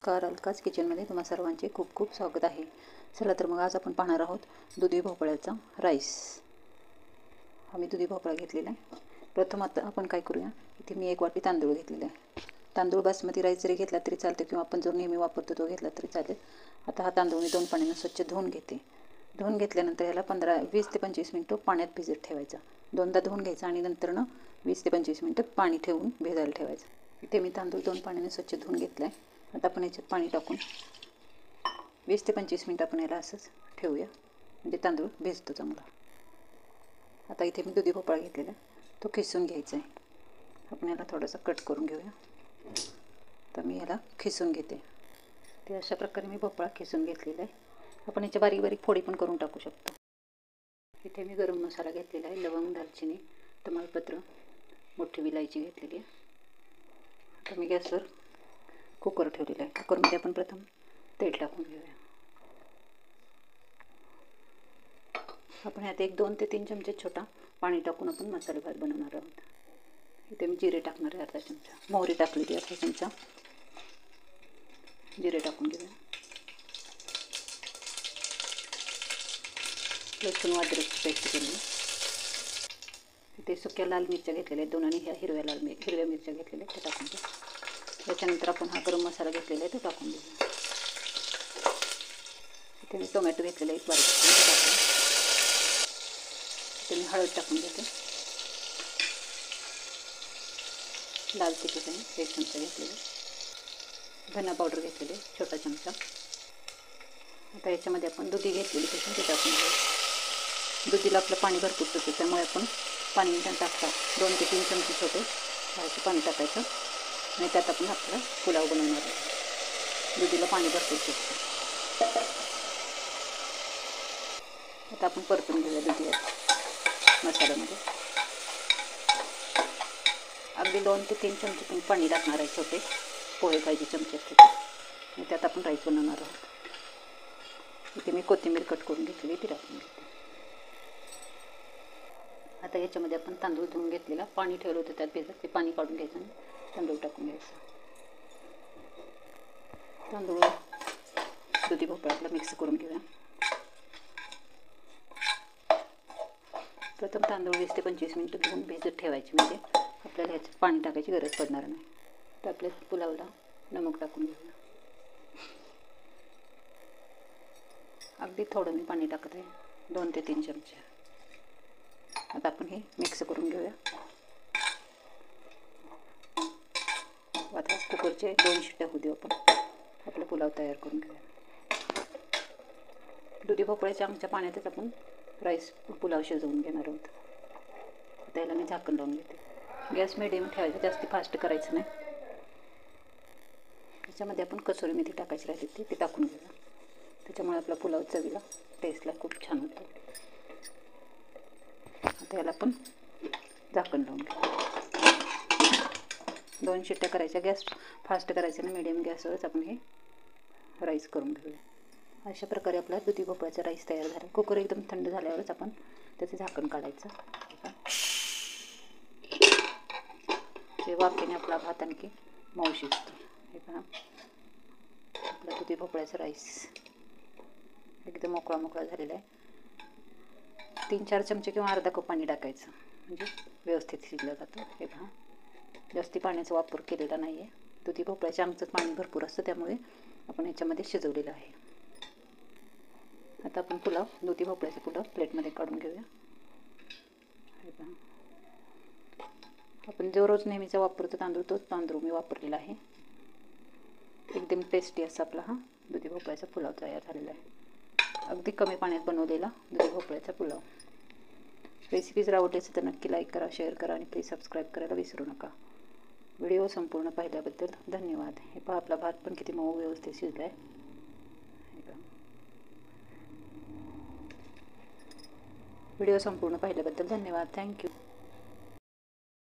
नमस्कार, अलकाज किचनमध्ये तुम्हा सर्वांचे खूप खूप स्वागत आहे. चला तर मग आज आपण पाहणार आहोत दुधी भोपळ्याचा राईस. आम्ही दुधी भोपळा घेतलेला आहे. प्रथम आता आपण काय करूया, इथे मी 1 वाटी तांदूळ घेतलेला आहे. तांदूळ बासमती राईस जरी घेतला तरी चालते किंवा आपण जो नेहमी वापरतो तो घेतला तरी चालेल. आता हा तांदूळ मी 2 पाण्याने स्वच्छ धुवून घेते. धुवून घेतल्यानंतर याला 20 ते 25 मिनिटं पाण्यात भिजत ठेवायचा. दोनदा धुवून घ्यायचा आणि नंतर 20 ते 25 मिनिटं पाणी ठेवून भिजायला ठेवायचं. इथे मी तांदूळ 2 पाण्याने स्वच्छ धुवून घेतला आहे. आता आपण याच्यात पाणी टाकून 20 ते 25 मिनिटं आपण याला असंच ठेवूया, म्हणजे तांदूळ भिजतो चांगला. आता इथे मी दुधी भोपळा घेतलेला तो खिसून घ्यायचा आहे. आपण याला थोडासा कट करून घेऊया. तर मी याला खिसून घेते. ते अशा प्रकारे मी भोपळा खिसून घेतलेला आहे. आपण याच्या बारीक बारीक फोडी पण करून टाकू शकतो. इथे मी गरम मसाला घेतलेला आहे. लवंग, दालचिनी, तमालपत्र, मोठी विलायची घेतलेली आहे. आता मी गॅसवर कुकर ठेवलेला आहे. कुकरमध्ये आपण प्रथम तेल टाकून घेऊया. आपण यात 2 ते 3 चमचे छोटा पाणी टाकून आपण मसाले भात बनवणार आहोत. इथे मी जिरे टाकणार आहे अर्धा चमचा, मोहरी टाकलेली अर्धा चमचा, जिरे टाकून घेऊया. लसूण अद्रकची पेस्ट केली. इथे सुक्या लाल मिरच्या घेतलेल्या आहेत 2 आणि ह्या हिरव्या मिरच्या घेतलेल्या आहेत ते टाकून घेऊ. त्याच्यानंतर आपण हा गरम मसाला घेतलेला आहे तो टाकून घेऊ. इथे मी टोमॅटो घेतलेला आहे बारीक ते टाकून. इथे मी हळद टाकून घेते. लाल तिखट आहे 1 चमचा घेतलेला. धना पावडर घेतलेले छोटा चमचा. आता याच्यामध्ये आपण दुधी घेतलेली ते टाकून घेऊ. दुधीला आपलं पाणी भरपूर सुटतं, त्यामुळे आपण पाणी टाकता 2 ते 3 चमचे छोटे बाहेरचं पाणी टाकायचं आणि त्यात आपण आपला पुलाव बनवणार आहे. दुधीला पाणी भरपूर सुटतं. आता आपण परतून घेऊया दुधी मसाल्यामध्ये. अगदी 2 ते 3 चमचे पण पाणी टाकणार आहे छोटे पोहे पाहिजे चमचे असते आणि त्यात आपण राईस बनवणार आहोत. इथे मी कोथिंबीर कट करून घेतलेली ती टाकून घेते. आता याच्यामध्ये आपण तांदूळ धुवून घेतलेला पाणी ठेवलं होतं त्यात भिजत, ते पाणी काढून घ्यायचं आणि तांदूळ टाकून घ्यायचं. तांदूळ दुधी भोपळ्याला मिक्स करून घेऊया. प्रथम तांदूळ 20 ते 25 मिनिटं धुवून भिजत ठेवायचे, म्हणजे आपल्याला ह्याच्यात पाणी टाकायची गरज पडणार नाही. तर आपल्या पुलावला नमक टाकून घेऊया. अगदी थोडं मी पाणी टाकत आहे 2 ते 3 चमचे. आता आपण हे मिक्स करून घेऊया. आता कुकरचे 2 शिट्ट्या होऊ देऊ. आपण आपला पुलाव तयार करून घेऊया. दुधी भोपळ्याच्या आमच्या पाण्यातच आपण राईस पुलाव शिजवून घेणार आहोत. आता याला मी झाकण लावून घेते. गॅस मिडियम ठेवायचा, जास्त फास्ट करायचं नाही. त्याच्यामध्ये आपण कसुरी मेथी टाकायची राहते ते टाकून घेऊया. त्याच्यामुळे आपला पुलाव चवीला टेस्टला खूप छान होतो. आता याला आपण झाकण लावून घेऊ. 2 शिट्ट्या करायच्या. गॅस फास्ट करायचा आणि मीडियम गॅसवरच आपण हे राईस करून घेऊया. अशा प्रकारे आपला दुधी भोपळ्याचा राईस तयार झाला. कुकर एकदम थंड झाल्यावरच आपण त्याचं झाकण काढायचं. ते वाफेने आपला भात आणखी मऊ शिजतो. हे पहा, आपला दुधी भोपळ्याचा राईस एकदम मोकळा मोकळा झालेला आहे. 3-4 चमचे किंवा अर्धा कप पाणी टाकायचं, म्हणजे व्यवस्थित शिजलं जातं. हे पहा, जास्ती पाण्याचा वापर केलेला नाही आहे. दुधी भोपळ्याच्या आमचं पाणी भरपूर असतं, त्यामुळे आपण याच्यामध्ये शिजवलेलं आहे. आता आपण दुधी भोपळ्याचा पुलाव प्लेटमध्ये काढून घेऊया. हे पहा, आपण जो रोज नेहमीचा वापरतो तांदूळ तोच तांदूळ मी वापरलेला आहे. एकदम टेस्टी असा आपला हा दुधी भोपळ्याचा पुलाव तयार झालेला आहे. अगदी कमी पाण्यात बनवलेला दुधी भोपळ्याचा पुलाव. रेसिपीज आवडली असेल तर नक्की लाईक करा, शेअर करा आणि प्लीज सबस्क्राईब करायला विसरू नका. व्हिडिओ संपूर्ण पाहिल्याबद्दल धन्यवाद. हे पहा, आपला भात पण किती मऊ व्यवस्थित शिजला आहे. व्हिडिओ संपूर्ण पाहिल्याबद्दल धन्यवाद. थँक्यू.